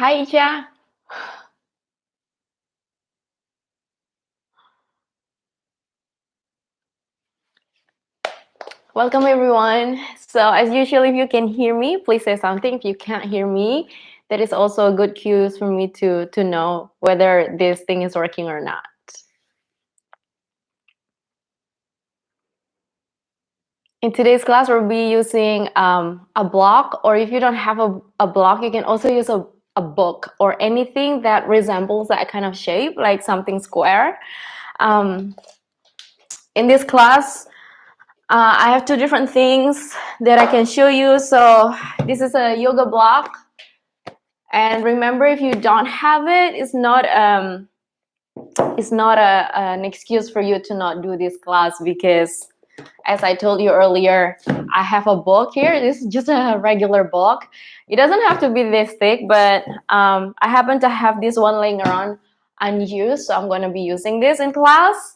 Hi, Isha. Welcome, everyone. So, as usual, if you can hear me, please say something. If you can't hear me, that is also a good cue for me to know whether this thing is working or not. In today's class, we'll be using a block, or if you don't have a block, you can also use a book or anything that resembles that kind of shape, like something square. In this class, I have two different things that I can show you. So this is a yoga block. And remember, if you don't have it, it's not an excuse for you to not do this class, because as I told you earlier, I have a book here. This is just a regular book. It doesn't have to be this thick, but I happen to have this one laying around unused, so I'm going to be using this in class.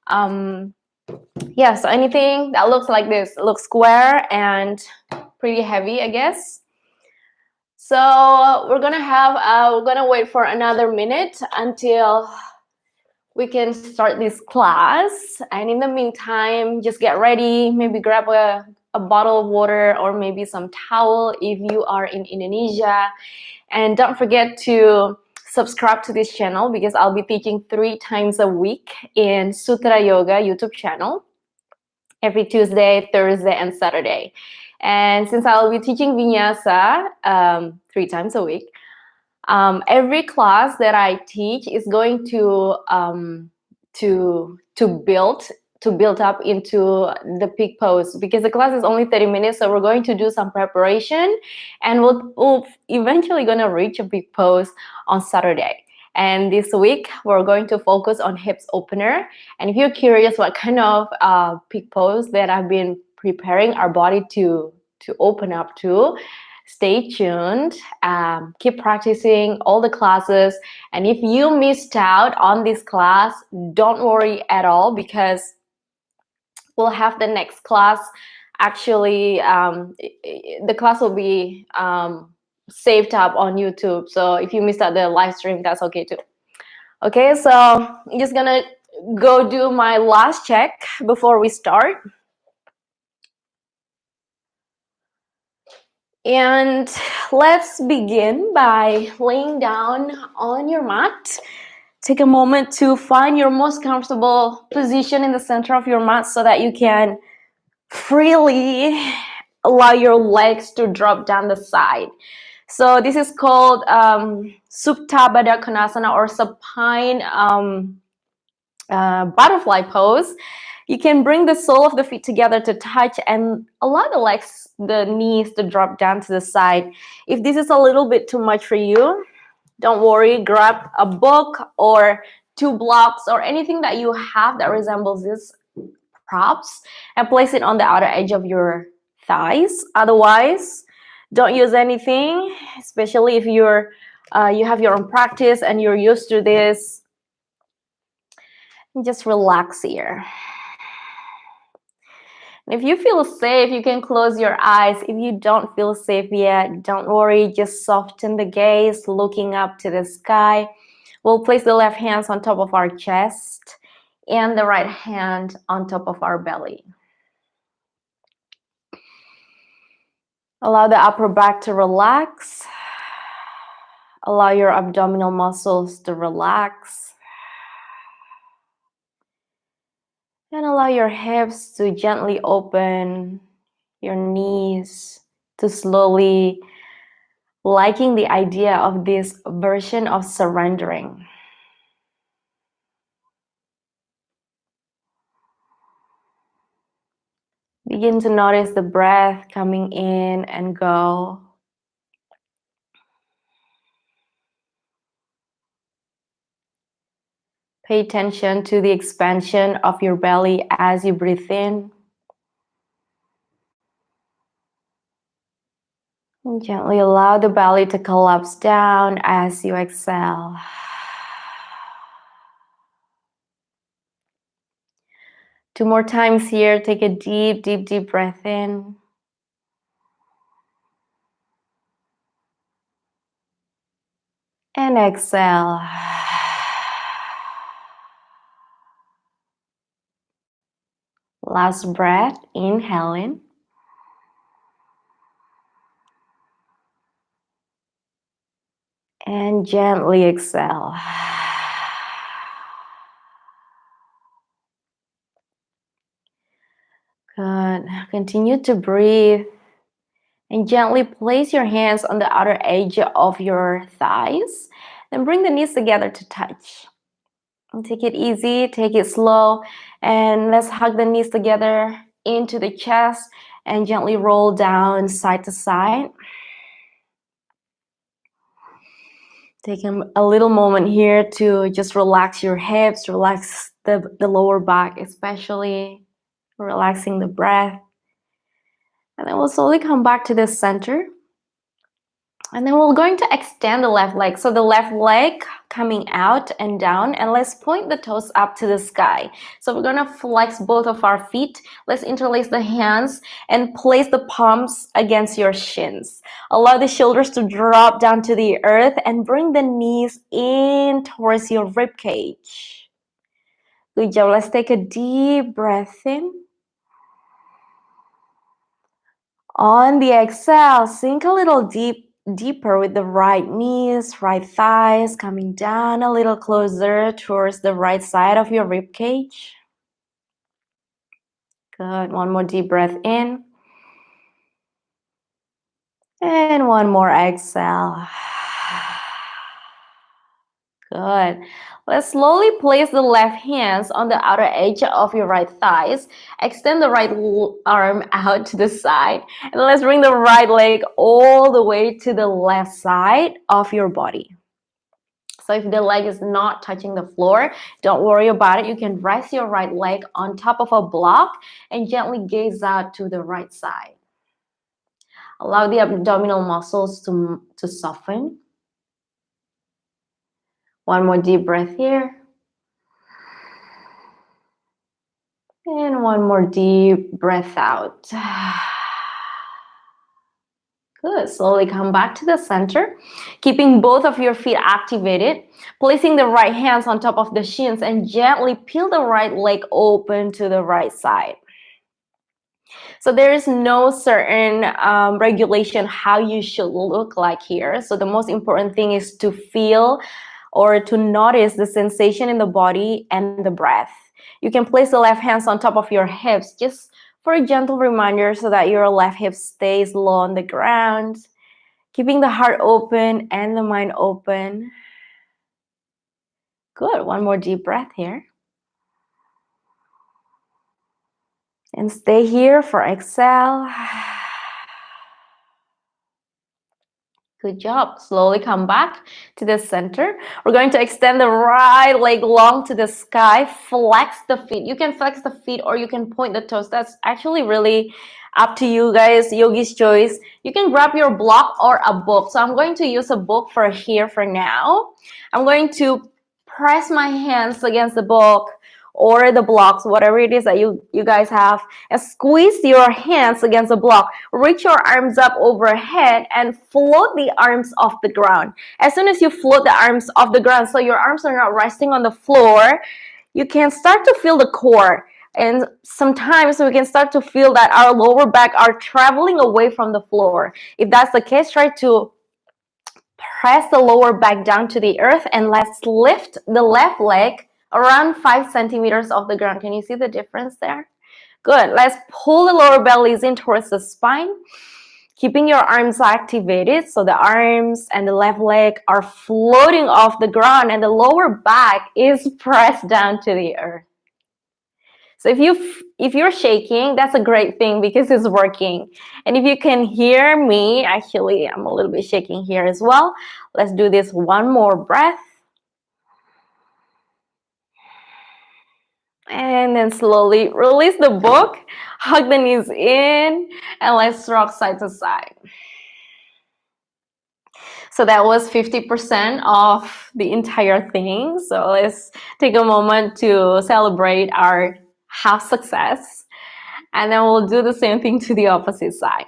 Yeah, so anything that looks like this, looks square and pretty heavy, I guess. So we're gonna wait for another minute until we can start this class. And in the meantime, just get ready, maybe grab a bottle of water or maybe some towel if you are in Indonesia. And don't forget to subscribe to this channel, because I'll be teaching 3 times a week in Sutra Yoga YouTube channel, every Tuesday, Thursday, and Saturday. And since I'll be teaching Vinyasa 3 times a week, every class that I teach is going to build up into the peak pose, because the class is only 30 minutes. So we're going to do some preparation, and we'll eventually going to reach a peak pose on Saturday. And this week, we're going to focus on hips opener. And if you're curious what kind of peak pose that I've been preparing our body to open up to, stay tuned. Keep practicing all the classes. And if you missed out on this class, don't worry at all, because we'll have the next class. Actually, the class will be saved up on YouTube. So if you missed out the live stream, that's okay too. Okay, so I'm just gonna go do my last check before we start. And let's begin by laying down on your mat. Take a moment to find your most comfortable position in the center of your mat, so that you can freely allow your legs to drop down the side. So this is called Supta Baddha Konasana, or supine butterfly pose. You can bring the sole of the feet together to touch and allow the legs, the knees, to drop down to the side. If this is a little bit too much for you, don't worry. Grab a book or 2 blocks or anything that you have that resembles these props, and place it on the outer edge of your thighs. Otherwise, don't use anything, especially if you have your own practice and you're used to this. Just relax here. If you feel safe, you can close your eyes. If you don't feel safe yet, don't worry. Just soften the gaze, looking up to the sky. We'll place the left hand on top of our chest and the right hand on top of our belly. Allow the upper back to relax. Allow your abdominal muscles to relax. And allow your hips to gently open, your knees to slowly liking the idea of this version of surrendering. Begin to notice the breath coming in and go. Pay attention to the expansion of your belly as you breathe in. And gently allow the belly to collapse down as you exhale. Two more times here. Take a deep, deep, deep breath in. And exhale. Last breath, inhale in. And gently exhale. Good. Continue to breathe. And gently place your hands on the outer edge of your thighs. Then bring the knees together to touch. And take it easy, take it slow. And let's hug the knees together into the chest and gently roll down side to side. Take a little moment here to just relax your hips, relax the lower back especially, relaxing the breath. And then we'll slowly come back to the center. And then we're going to extend the left leg. So the left leg coming out and down, and let's point the toes up to the sky. So we're gonna flex both of our feet. Let's interlace the hands and place the palms against your shins. Allow the shoulders to drop down to the earth and bring the knees in towards your rib cage. Good job. Let's take a deep breath in. On the exhale, sink a little deeper with the right knees, right thighs coming down a little closer towards the right side of your rib cage. Good. One more deep breath in. And one more exhale. Good. Let's slowly place the left hands on the outer edge of your right thighs. Extend the right arm out to the side. And let's bring the right leg all the way to the left side of your body. So if the leg is not touching the floor, don't worry about it. You can rest your right leg on top of a block and gently gaze out to the right side. Allow the abdominal muscles to soften. One more deep breath here. And one more deep breath out. Good. Slowly come back to the center, keeping both of your feet activated, placing the right hands on top of the shins and gently peel the right leg open to the right side. So there is no certain regulation how you should look like here. So the most important thing is to feel or to notice the sensation in the body and the breath. You can place the left hands on top of your hips just for a gentle reminder so that your left hip stays low on the ground, keeping the heart open and the mind open. Good. One more deep breath here. And stay here for exhale. Good job. Slowly come back to the center. We're going to extend the right leg long to the sky. Flex the feet. You can flex the feet or you can point the toes. That's actually really up to you guys. Yogi's choice. You can grab your block or a book. So I'm going to use a book for here for now. I'm going to press my hands against the book or the blocks, whatever it is that you guys have, and squeeze your hands against the block. Reach your arms up overhead and float the arms off the ground. As soon as you float the arms off the ground, so your arms are not resting on the floor, you can start to feel the core. And sometimes we can start to feel that our lower back are traveling away from the floor. If that's the case, try to press the lower back down to the earth and let's lift the left leg around 5 centimeters off the ground. Can you see the difference there? Good. Let's pull the lower bellies in towards the spine, keeping your arms activated. So the arms and the left leg are floating off the ground and the lower back is pressed down to the earth. So if you're shaking, that's a great thing because it's working. And if you can hear me, actually, I'm a little bit shaking here as well. Let's do this one more breath. And then slowly release the book, hug the knees in, and let's rock side to side. So that was 50% of the entire thing. So let's take a moment to celebrate our half success. And then we'll do the same thing to the opposite side.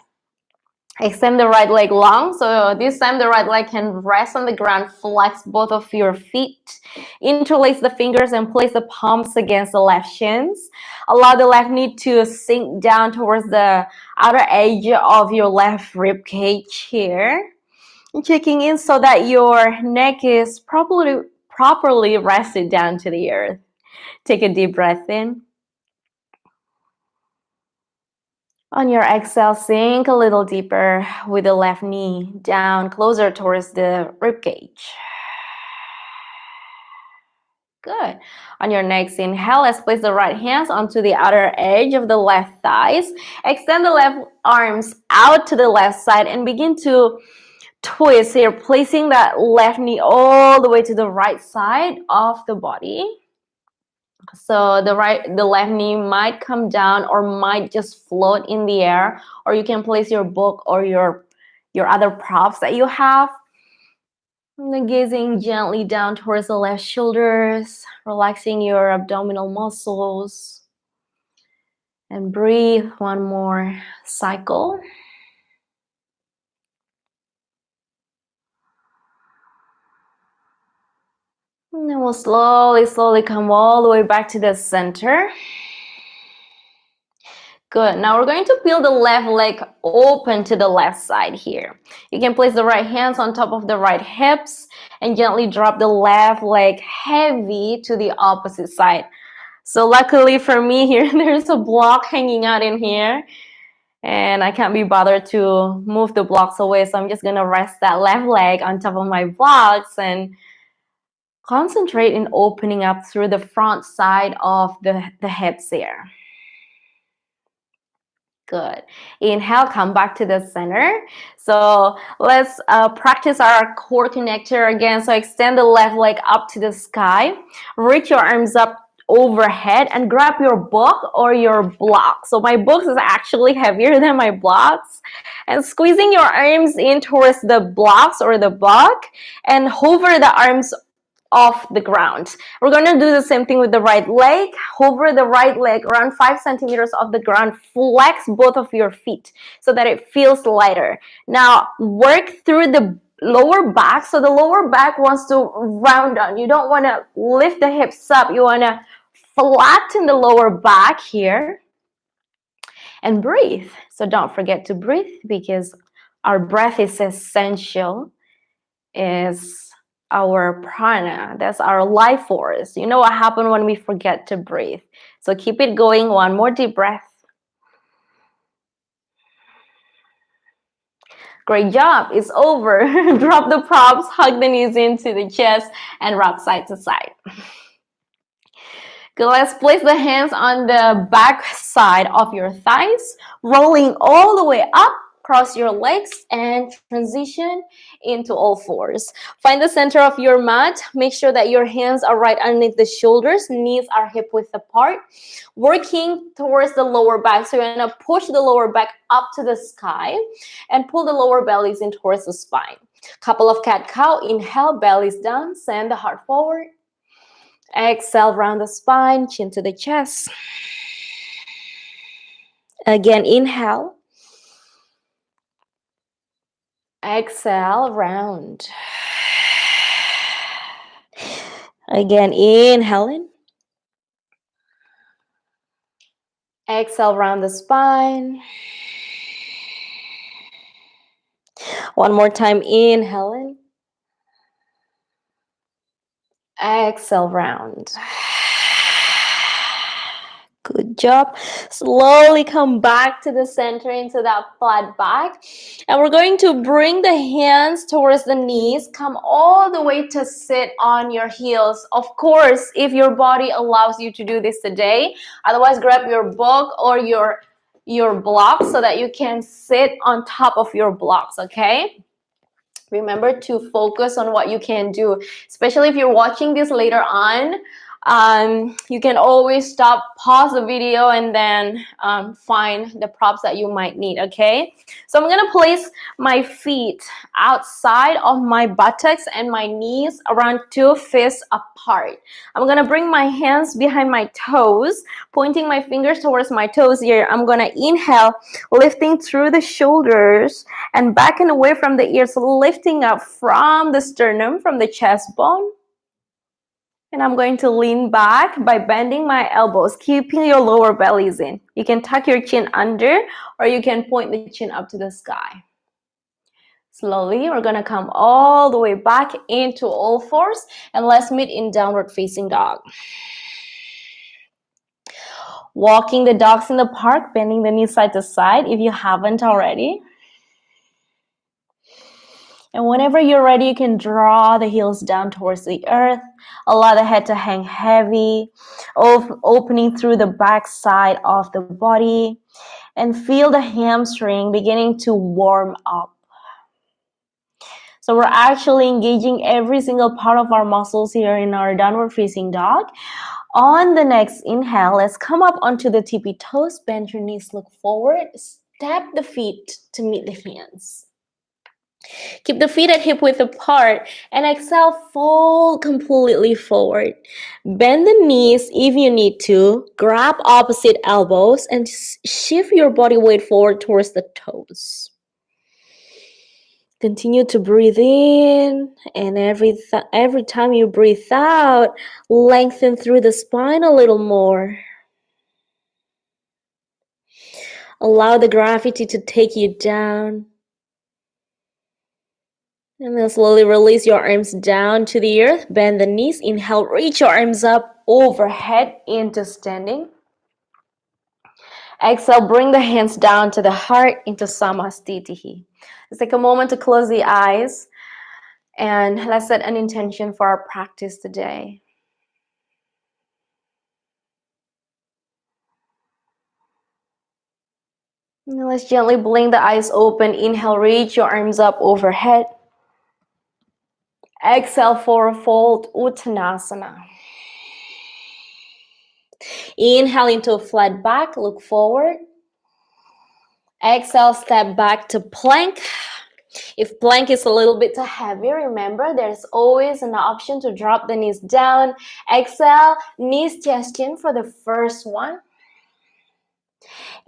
Extend the right leg long. So this time the right leg can rest on the ground. Flex both of your feet. Interlace the fingers and place the palms against the left shins. Allow the left knee to sink down towards the outer edge of your left rib cage here. And checking in so that your neck is properly rested down to the earth. Take a deep breath in. On your exhale, sink a little deeper with the left knee down closer towards the rib cage. Good. On your next inhale, let's place the right hands onto the outer edge of the left thighs. Extend the left arms out to the left side and begin to twist here, placing that left knee all the way to the right side of the body. So the left knee might come down or might just float in the air, or you can place your book or your other props that you have. And then gazing gently down towards the left shoulders, relaxing your abdominal muscles. And breathe one more cycle. And then we'll slowly come all the way back to the center. Good. Now we're going to peel the left leg open to the left side here. You can place the right hands on top of the right hips and gently drop the left leg heavy to the opposite side. So luckily for me here, there's a block hanging out in here and I can't be bothered to move the blocks away. So I'm just going to rest that left leg on top of my blocks and concentrate in opening up through the front side of the hips here. Good. Inhale, come back to the center. So let's practice our core connector again. So extend the left leg up to the sky. Reach your arms up overhead and grab your book or your block. So my books is actually heavier than my blocks. And squeezing your arms in towards the blocks or the book and hover the arms off the ground. We're going to do the same thing with the right leg. Hover the right leg around 5 centimeters off the ground. Flex both of your feet so that it feels lighter. Now work through the lower back. So the lower back wants to round down. You don't want to lift the hips up. You want to flatten the lower back here and breathe. So don't forget to breathe because our breath is essential. Is our prana. That's our life force. You know what happens when we forget to breathe. So keep it going. One more deep breath. Great job. It's over. Drop the props, hug the knees into the chest, and rock side to side. Good. Let's place the hands on the back side of your thighs, rolling all the way up. Cross your legs and transition into all fours. Find the center of your mat. Make sure that your hands are right underneath the shoulders. Knees are hip width apart. Working towards the lower back. So you're going to push the lower back up to the sky and pull the lower bellies in towards the spine. Couple of cat-cow. Inhale, bellies down. Send the heart forward. Exhale, round the spine, chin to the chest. Again, inhale. Exhale, round. Again, inhaling. Exhale, round the spine. One more time, inhaling. Exhale, round. Good job. Slowly come back to the center into that flat back. And we're going to bring the hands towards the knees. Come all the way to sit on your heels. Of course, if your body allows you to do this today. Otherwise, grab your book or your blocks so that you can sit on top of your blocks, okay? Remember to focus on what you can do, especially if you're watching this later on. You can always stop, pause the video, and then find the props that you might need, okay? So I'm going to place my feet outside of my buttocks and my knees around 2 fists apart. I'm going to bring my hands behind my toes, pointing my fingers towards my toes here. I'm going to inhale, lifting through the shoulders. And back and away from the ears, lifting up from the sternum, from the chest bone. And I'm going to lean back by bending my elbows, keeping your lower bellies in. You can tuck your chin under, or you can point the chin up to the sky. Slowly, we're going to come all the way back into all fours, and let's meet in downward facing dog. Walking the dogs in the park, bending the knees side to side if you haven't already. And whenever you're ready, you can draw the heels down towards the earth. Allow the head to hang heavy, opening through the back side of the body. And feel the hamstring beginning to warm up. So we're actually engaging every single part of our muscles here in our downward facing dog. On the next inhale, let's come up onto the tippy toes. Bend your knees, look forward. Step the feet to meet the hands. Keep the feet at hip width apart and exhale, fold completely forward. Bend the knees if you need to. Grab opposite elbows and shift your body weight forward towards the toes. Continue to breathe in, and every time you breathe out, lengthen through the spine a little more. Allow the gravity to take you down. And then slowly release your arms down to the earth. Bend the knees. Inhale, reach your arms up overhead into standing. Exhale, bring the hands down to the heart into Samastitihi. Let's take a moment to close the eyes. And let's set an intention for our practice today. Now let's gently blink the eyes open. Inhale, reach your arms up overhead. Exhale, forward fold, Uttanasana. Inhale into a flat back, look forward. Exhale, step back to plank. If plank is a little bit too heavy, remember there's always an option to drop the knees down. Exhale, knees, chest, chin for the first one.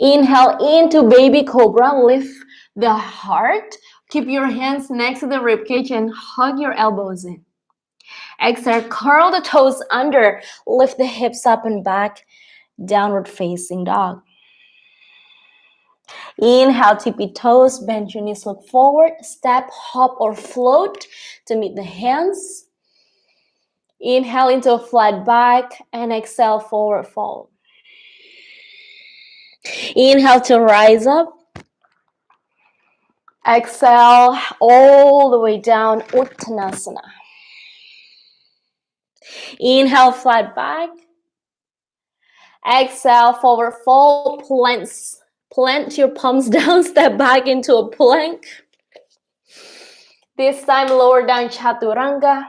Inhale into baby cobra, lift the heart. Keep your hands next to the ribcage and hug your elbows in. Exhale, curl the toes under, lift the hips up and back, downward facing dog. Inhale, tippy toes, bend your knees, look forward, step, hop or float to meet the hands. Inhale into a flat back and exhale, forward fold. Inhale to rise up. Exhale all the way down, Uttanasana. Inhale, flat back. Exhale, forward fold, plant your palms down, step back into a plank. This time, lower down, Chaturanga.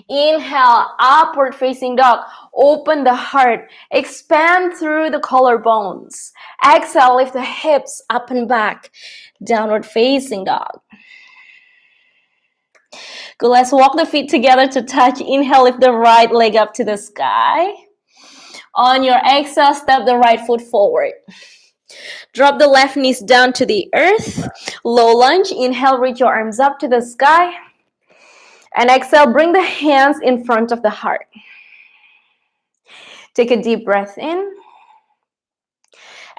Inhale, upward facing dog. Open the heart. Expand through the collarbones. Exhale, lift the hips up and back. Downward facing dog. Good, let's walk the feet together to touch. Inhale, lift the right leg up to the sky. On your exhale, step the right foot forward. Drop the left knees down to the earth. Low lunge. Inhale, reach your arms up to the sky. And exhale, bring the hands in front of the heart. Take a deep breath in.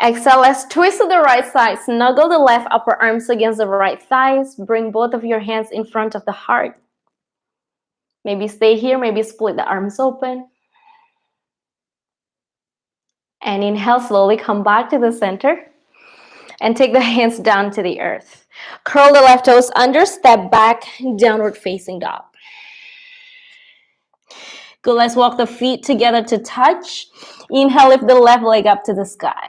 Exhale, let's twist to the right side. Snuggle the left upper arms against the right thighs. Bring both of your hands in front of the heart. Maybe stay here, maybe split the arms open. And inhale, slowly come back to the center. And take the hands down to the earth. Curl the left toes under, step back, downward facing dog. Good, let's walk the feet together to touch. Inhale, lift the left leg up to the sky.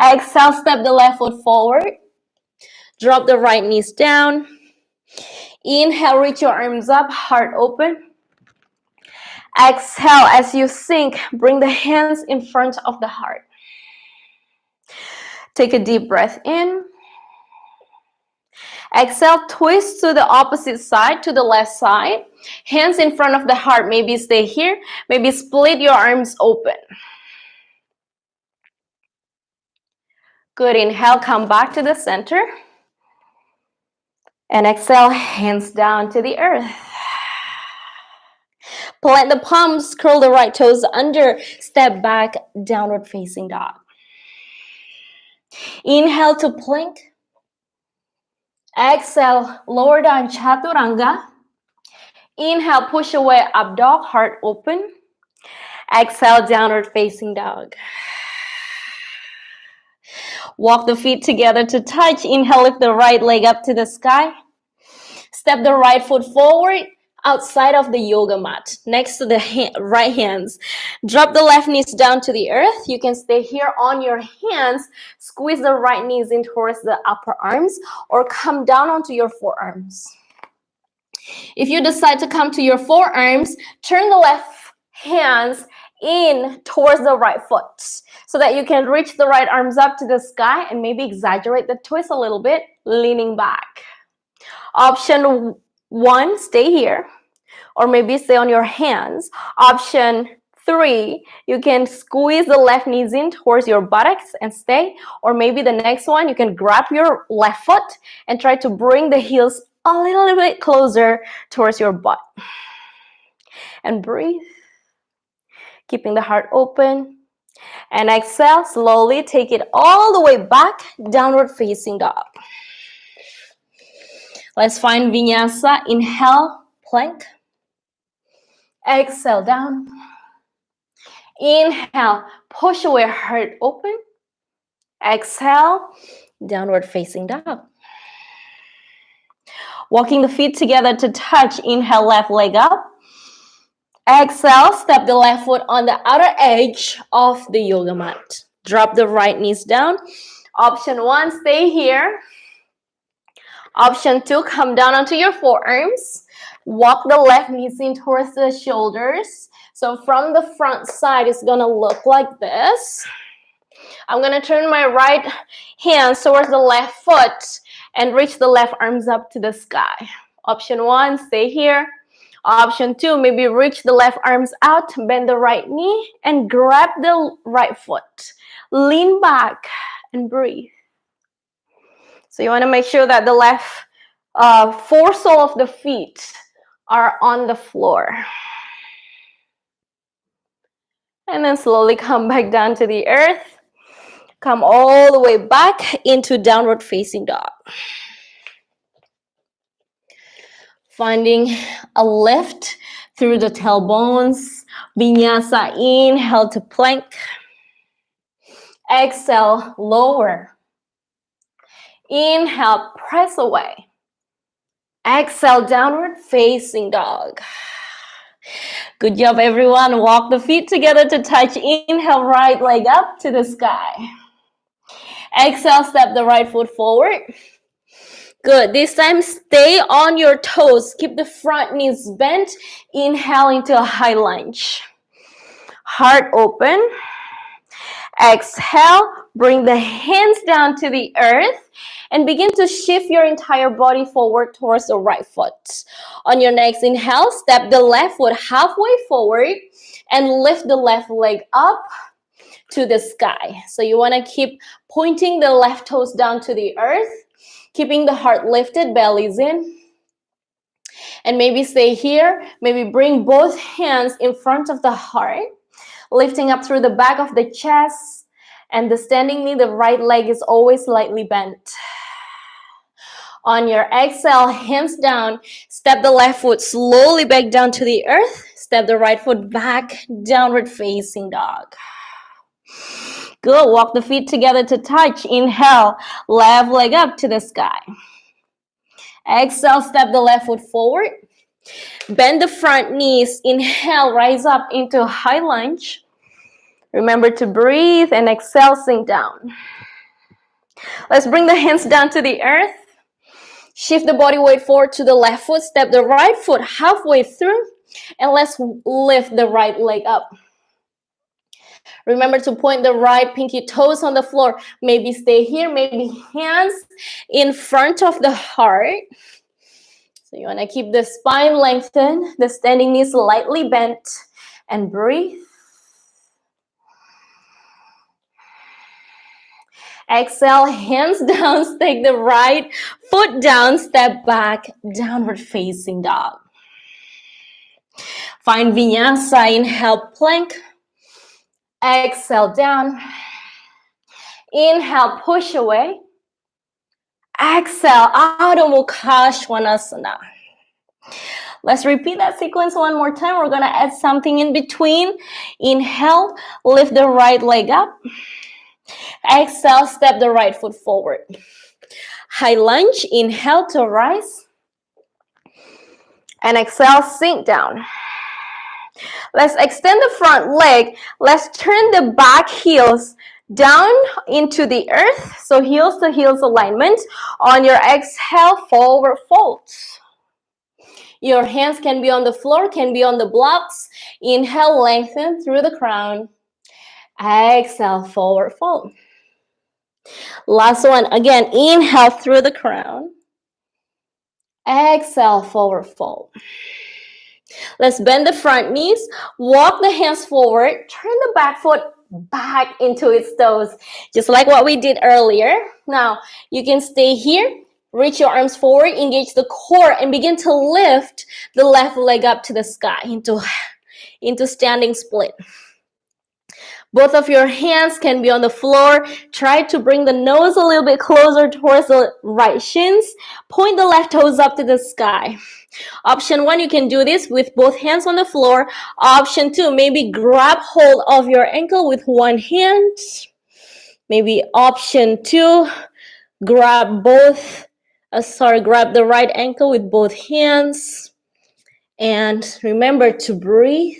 Exhale, step the left foot forward. Drop the right knees down. Inhale, reach your arms up, heart open. Exhale, as you sink, bring the hands in front of the heart. Take a deep breath in. Exhale, twist to the opposite side, to the left side. Hands in front of the heart. Maybe stay here. Maybe split your arms open. Good. Inhale, come back to the center. And exhale, hands down to the earth. Plant the palms, curl the right toes under, step back, downward facing dog. Inhale to plank. Exhale, lower down, chaturanga. Inhale, push away, up dog, heart open. Exhale, downward facing dog. Walk the feet together to touch. Inhale, lift the right leg up to the sky. Step the right foot forward outside of the yoga mat, next to the right hands. Drop the left knees down to the earth. You can stay here on your hands. Squeeze the right knees in towards the upper arms or come down onto your forearms. If you decide to come to your forearms, turn the left hands in towards the right foot so that you can reach the right arms up to the sky and maybe exaggerate the twist a little bit, leaning back. Option 1, stay here, or maybe stay on your hands. Option 3, you can squeeze the left knees in towards your buttocks and stay, or maybe the next one, you can grab your left foot and try to bring the heels a little bit closer towards your butt. And breathe, keeping the heart open. And exhale, slowly take it all the way back, downward facing dog. Let's find Vinyasa. Inhale, plank. Exhale, down. Inhale, push away, heart open. Exhale, downward facing dog. Walking the feet together to touch. Inhale, left leg up. Exhale, step the left foot on the outer edge of the yoga mat. Drop the right knees down. Option 1, stay here. Option 2, come down onto your forearms. Walk the left knees in towards the shoulders. So from the front side, it's going to look like this. I'm going to turn my right hand towards the left foot and reach the left arms up to the sky. Option 1, stay here. Option 2, maybe reach the left arms out, bend the right knee, and grab the right foot. Lean back and breathe. So you want to make sure that the left foresole of the feet are on the floor. And then slowly come back down to the earth. Come all the way back into downward facing dog. Finding a lift through the tailbones. Vinyasa, inhale to plank. Exhale, lower. Inhale, press away. Exhale, downward facing dog. Good job, everyone. Walk the feet together to touch. Inhale, right leg up to the sky. Exhale, step the right foot forward. Good. This time, stay on your toes. Keep the front knees bent. Inhale into a high lunge. Heart open. Exhale, bring the hands down to the earth and begin to shift your entire body forward towards the right foot. On your next inhale, step the left foot halfway forward and lift the left leg up to the sky. So you want to keep pointing the left toes down to the earth, keeping the heart lifted, bellies in. And maybe stay here. Maybe bring both hands in front of the heart, lifting up through the back of the chest. And the standing knee, the right leg is always slightly bent. On your exhale, hands down, step the left foot slowly back down to the earth. Step the right foot back, downward facing dog. Good. Walk the feet together to touch. Inhale, left leg up to the sky. Exhale, step the left foot forward. Bend the front knees. Inhale, rise up into a high lunge. Remember to breathe and exhale, sink down. Let's bring the hands down to the earth. Shift the body weight forward to the left foot. Step the right foot halfway through. And let's lift the right leg up. Remember to point the right pinky toes on the floor. Maybe stay here. Maybe hands in front of the heart. So you want to keep the spine lengthened. The standing knees slightly bent. And breathe. Exhale, hands down, take the right foot down, step back, downward facing dog. Find Vinyasa, inhale, plank. Exhale, down. Inhale, push away. Exhale, Adho Mukha Svanasana. Let's repeat that sequence one more time. We're gonna add something in between. Inhale, lift the right leg up. Exhale, step the right foot forward. High lunge, inhale to rise. And exhale, sink down. Let's extend the front leg. Let's turn the back heels down into the earth. So heels to heels alignment. On your exhale, forward fold. Your hands can be on the floor, can be on the blocks. Inhale, lengthen through the crown. Exhale, forward fold. Last one. Again, inhale through the crown. Exhale, forward fold. Let's bend the front knees, walk the hands forward, turn the back foot back into its toes, just like what we did earlier. Now, you can stay here, reach your arms forward, engage the core, and begin to lift the left leg up to the sky into standing split. Both of your hands can be on the floor. Try to bring the nose a little bit closer towards the right shins. Point the left toes up to the sky. Option 1, you can do this with both hands on the floor. Option 2, maybe grab hold of your ankle with one hand. Maybe option 2, grab the right ankle with both hands. And remember to breathe,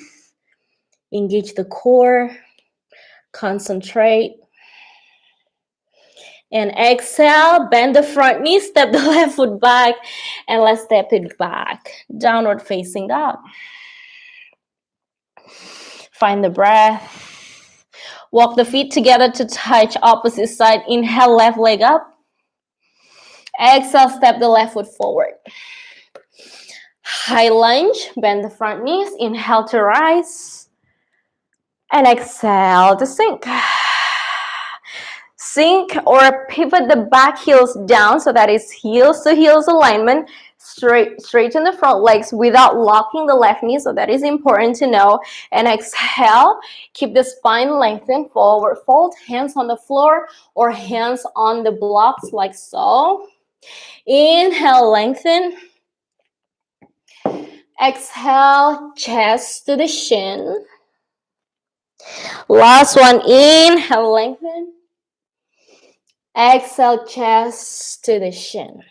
engage the core, concentrate. And exhale, bend the front knee, step the left foot back, and let's step it back. Downward facing dog. Find the breath. Walk the feet together to touch opposite side. Inhale, left leg up. Exhale, step the left foot forward. High lunge, bend the front knees. Inhale to rise. And exhale to sink. Sink or pivot the back heels down, so that is heels to heels alignment. Straighten the front legs without locking the left knee, so that is important to know. And exhale, keep the spine lengthened, forward fold, hands on the floor or hands on the blocks like so. Inhale, lengthen. Exhale, chest to the shin. Last one, inhale, lengthen. Exhale, chest to the shin.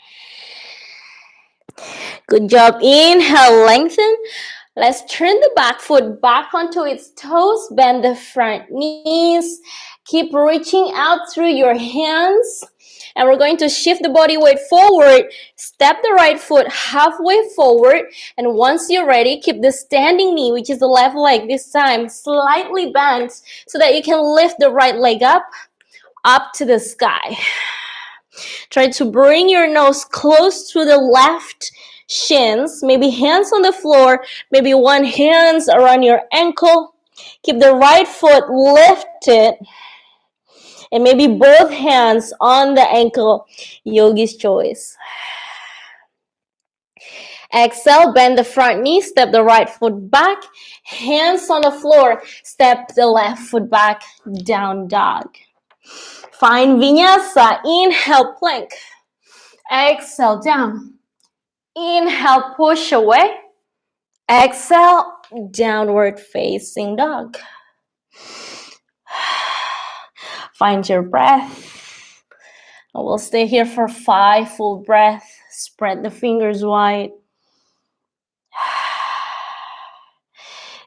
Good job. Inhale, lengthen. Let's turn the back foot back onto its toes. Bend the front knees. Keep reaching out through your hands. And we're going to shift the body weight forward. Step the right foot halfway forward. And once you're ready, keep the standing knee, which is the left leg this time, slightly bent so that you can lift the right leg up to the sky. Try to bring your nose close to the left shins, maybe hands on the floor, maybe one hand around your ankle. Keep the right foot lifted and maybe both hands on the ankle, yogi's choice. Exhale, bend the front knee, step the right foot back, hands on the floor, step the left foot back, down dog. Find Vinyasa. Inhale, plank. Exhale, down. Inhale, push away. Exhale, downward facing dog. Find your breath. We'll stay here for 5 full breaths. Spread the fingers wide.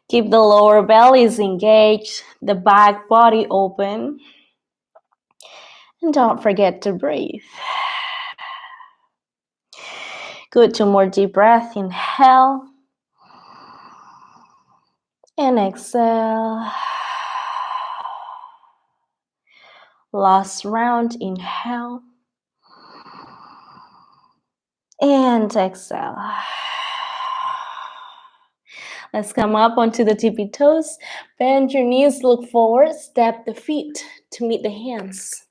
Keep the lower bellies engaged, the back body open. And don't forget to breathe. Good, 2 more deep breaths. Inhale. And exhale. Last round. Inhale. And exhale. Let's come up onto the tippy toes. Bend your knees, look forward. Step the feet to meet the hands.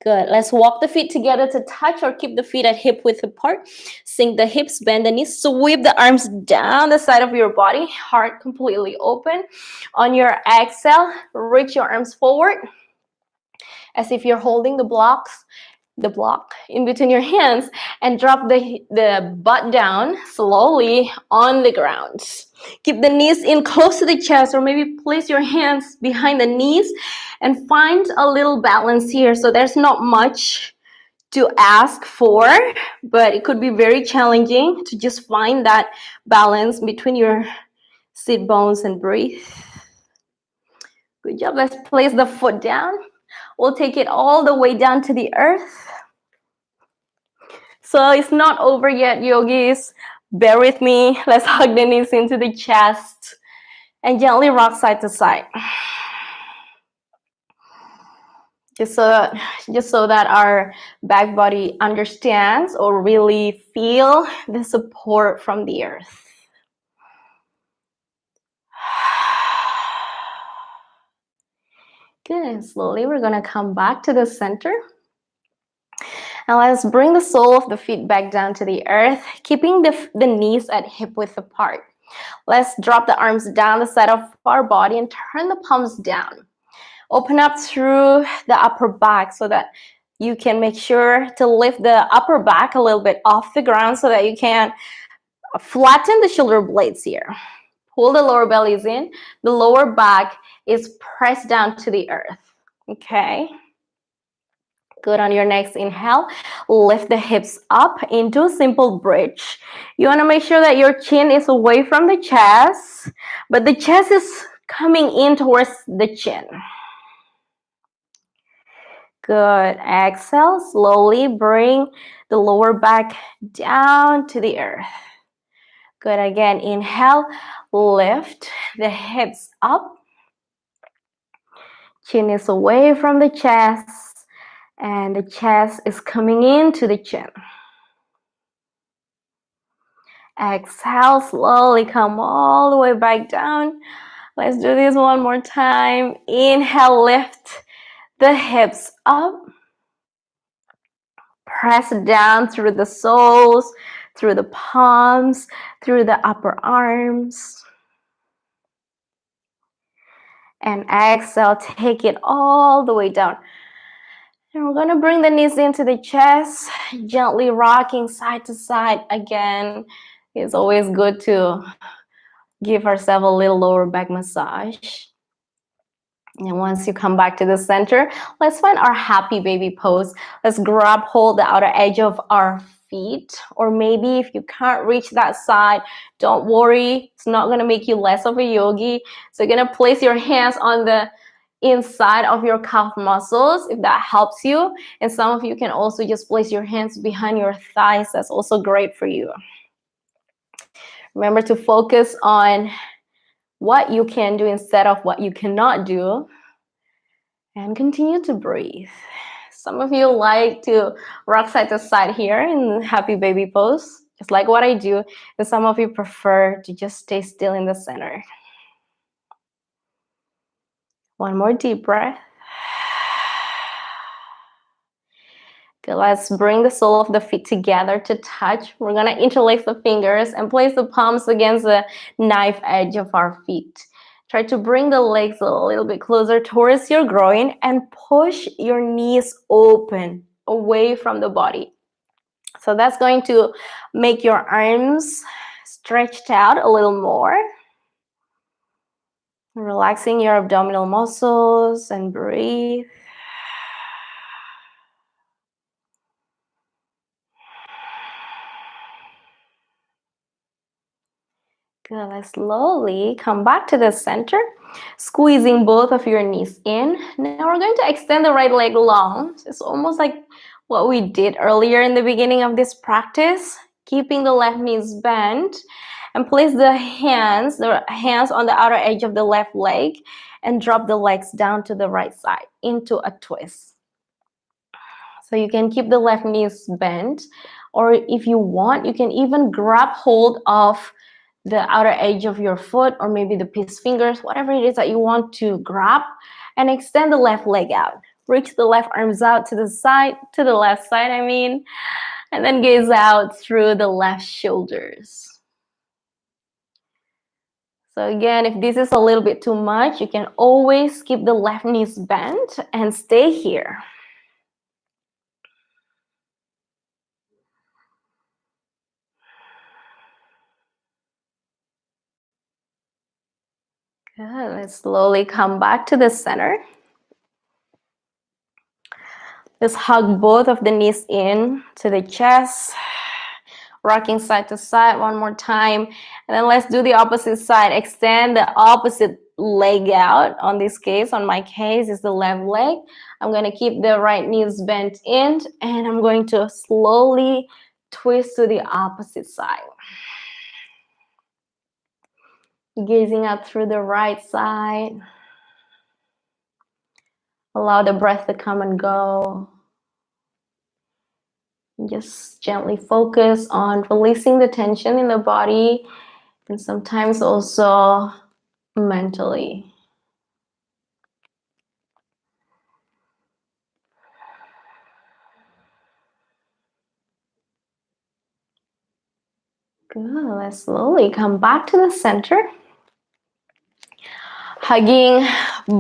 Good. Let's walk the feet together to touch or keep the feet at hip width apart. Sink the hips, bend the knees, sweep the arms down the side of your body, heart completely open. On your exhale, reach your arms forward as if you're holding the block in between your hands, and drop the butt down slowly on the ground. Keep the knees in close to the chest, or maybe place your hands behind the knees and find a little balance here. So there's not much to ask for, but it could be very challenging to just find that balance between your sit bones and breathe. Good job. Let's place the foot down. We'll take it all the way down to the earth. So it's not over yet, yogis. Bear with me. Let's hug the knees into the chest and gently rock side to side. Just so that our back body understands or really feel the support from the earth. Good. And slowly we're going to come back to the center. Now let's bring the sole of the feet back down to the earth, keeping the knees at hip width apart. Let's drop the arms down the side of our body and turn the palms down. Open up through the upper back so that you can make sure to lift the upper back a little bit off the ground so that you can flatten the shoulder blades here. Pull the lower bellies in. The lower back is pressed down to the earth. Okay. Good. On your next inhale, lift the hips up into a simple bridge. You want to make sure that your chin is away from the chest, but the chest is coming in towards the chin. Good. Exhale, slowly bring the lower back down to the earth. Good. Again, inhale, lift the hips up. Chin is away from the chest, and the chest is coming into the chin. Exhale, slowly come all the way back down. Let's do this one more time. Inhale, lift the hips up. Press down through the soles, through the palms, through the upper arms. And exhale, take it all the way down. And we're going to bring the knees into the chest, gently rocking side to side. Again, it's always good to give ourselves a little lower back massage. And once you come back to the center, let's find our happy baby pose. Let's grab hold the outer edge of our feet, or maybe if you can't reach that side, don't worry, it's not going to make you less of a yogi. So you're going to place your hands on the inside of your calf muscles if that helps you, and some of you can also just place your hands behind your thighs. That's also great for you. Remember to focus on what you can do instead of what you cannot do, and continue to breathe. Some of you like to rock side to side here in happy baby pose, just like what I do, and some of you prefer to just stay still in the center. One more deep breath. Good. Let's bring the sole of the feet together to touch. We're going to interlace the fingers and place the palms against the knife edge of our feet. Try to bring the legs a little bit closer towards your groin and push your knees open away from the body. So that's going to make your arms stretched out a little more. Relaxing your abdominal muscles and breathe. Good. Let's slowly come back to the center, squeezing both of your knees in. Now we're going to extend the right leg long. It's almost like what we did earlier in the beginning of this practice, keeping the left knees bent, and place the hands on the outer edge of the left leg and drop the legs down to the right side into a twist. So you can keep the left knees bent, or if you want, you can even grab hold of the outer edge of your foot, or maybe the peace fingers, whatever it is that you want to grab, and extend the left leg out. Reach the left arms out to the side, to the left side, I mean, and then gaze out through the left shoulders. So again, if this is a little bit too much, you can always keep the left knees bent and stay here. Good. Let's slowly come back to the center. Just hug both of the knees in to the chest. Rocking side to side one more time. And then let's do the opposite side. Extend the opposite leg out. On this case, on my case, is the left leg. I'm going to keep the right knees bent in, and I'm going to slowly twist to the opposite side. Gazing out through the right side. Allow the breath to come and go. Just gently focus on releasing the tension in the body, and sometimes also mentally. Good. Let's slowly come back to the center. Hugging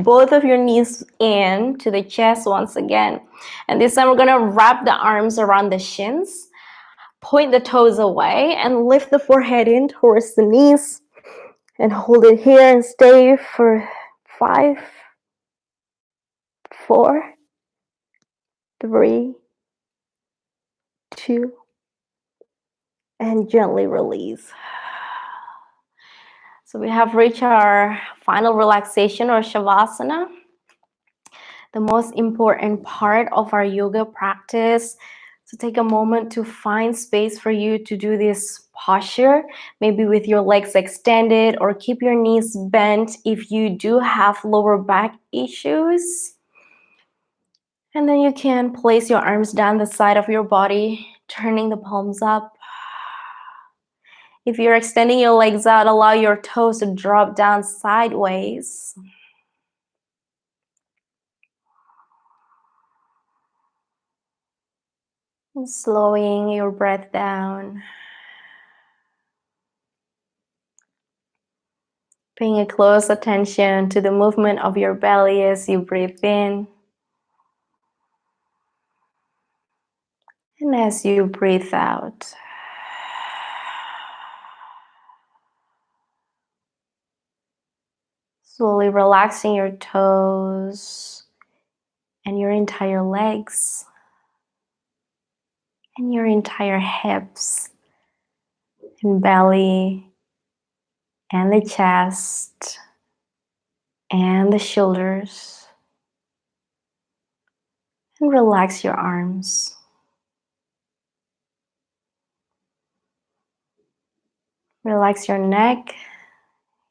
both of your knees in to the chest once again. And this time we're going to wrap the arms around the shins. Point the toes away and lift the forehead in towards the knees. And hold it here and stay for 5, 4, 3, 2, and gently release. So we have reached our final relaxation or Shavasana. The most important part of our yoga practice. So take a moment to find space for you to do this posture, maybe with your legs extended, or keep your knees bent if you do have lower back issues. And then you can place your arms down the side of your body, turning the palms up. If you're extending your legs out, allow your toes to drop down sideways. And slowing your breath down. Paying a close attention to the movement of your belly as you breathe in. And as you breathe out. Slowly relaxing your toes and your entire legs and your entire hips and belly and the chest and the shoulders. And relax your arms. Relax your neck,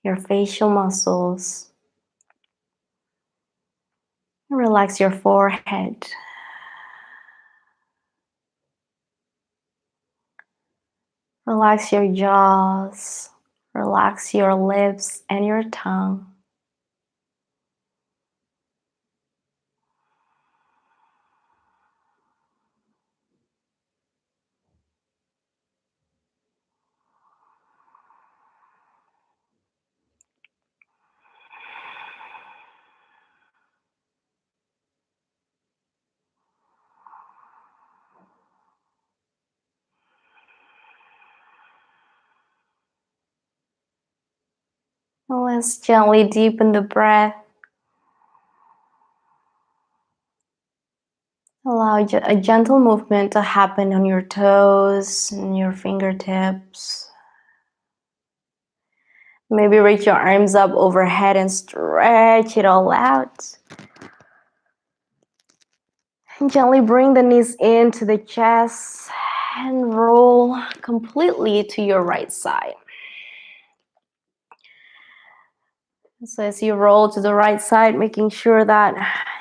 your facial muscles. Relax your forehead. Relax your jaws. Relax your lips and your tongue. Let's gently deepen the breath. Allow a gentle movement to happen on your toes and your fingertips. Maybe reach your arms up overhead and stretch it all out. And gently bring the knees into the chest and roll completely to your right side. So as you roll to the right side, making sure that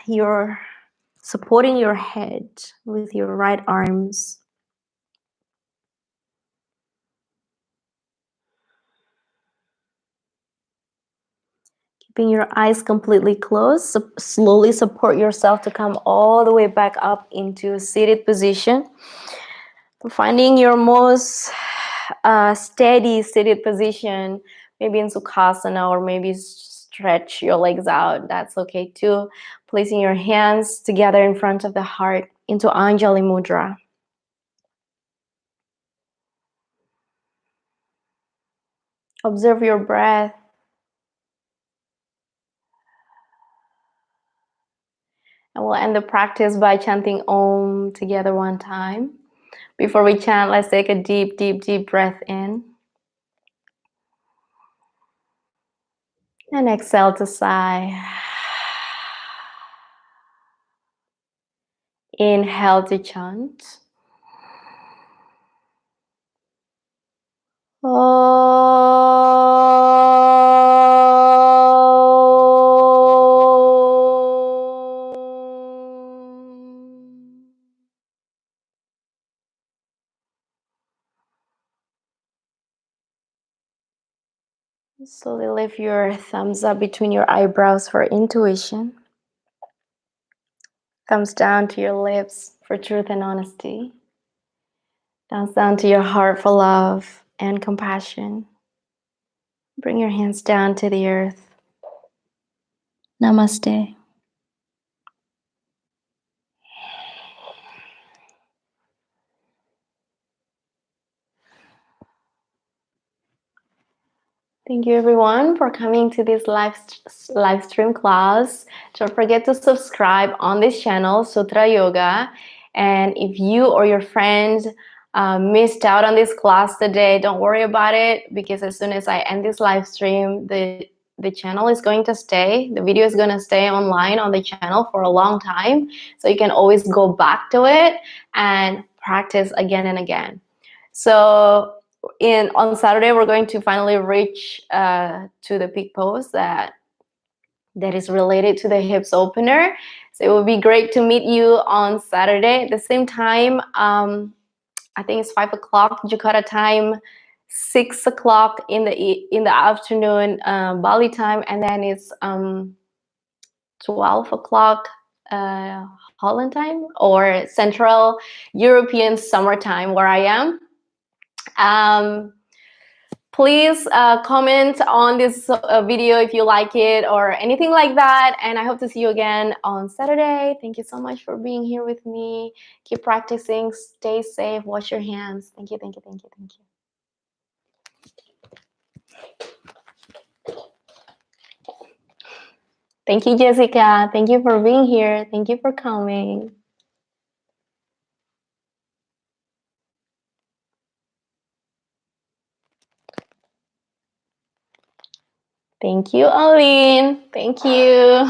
you're supporting your head with your right arms. Keeping your eyes completely closed. Slowly support yourself to come all the way back up into a seated position. Finding your most steady seated position, maybe in Sukhasana, or maybe stretch your legs out. That's okay too. Placing your hands together in front of the heart into Anjali Mudra. Observe your breath. And we'll end the practice by chanting Om together one time. Before we chant, let's take a deep, deep, deep breath in. And exhale to sigh. Inhale to chant. Slowly lift your thumbs up between your eyebrows for intuition. Thumbs down to your lips for truth and honesty. Thumbs down to your heart for love and compassion. Bring your hands down to the earth. Namaste. Thank you everyone for coming to this live stream class. Don't forget to subscribe on this channel, Sutra Yoga. And if you or your friends missed out on this class today, don't worry about it, because as soon as I end this live stream, the channel is going to stay. The video is going to stay online on the channel for a long time. So you can always go back to it and practice again and again. So on Saturday, we're going to finally reach to the peak pose that is related to the hips opener. So it would be great to meet you on Saturday at the same time. I think it's 5 o'clock Jakarta time, 6 o'clock in the afternoon Bali time, and then it's 12 o'clock Holland time, or Central European summertime where I am. Please comment on this video if you like it or anything like that, and I hope to see you again on Saturday. Thank you so much for being here with me. Keep practicing, stay safe, wash your hands. Thank you, thank you, thank you, thank you. Thank you, Jessica. Thank you for being here. Thank you for coming. Thank you, Aline. Thank you.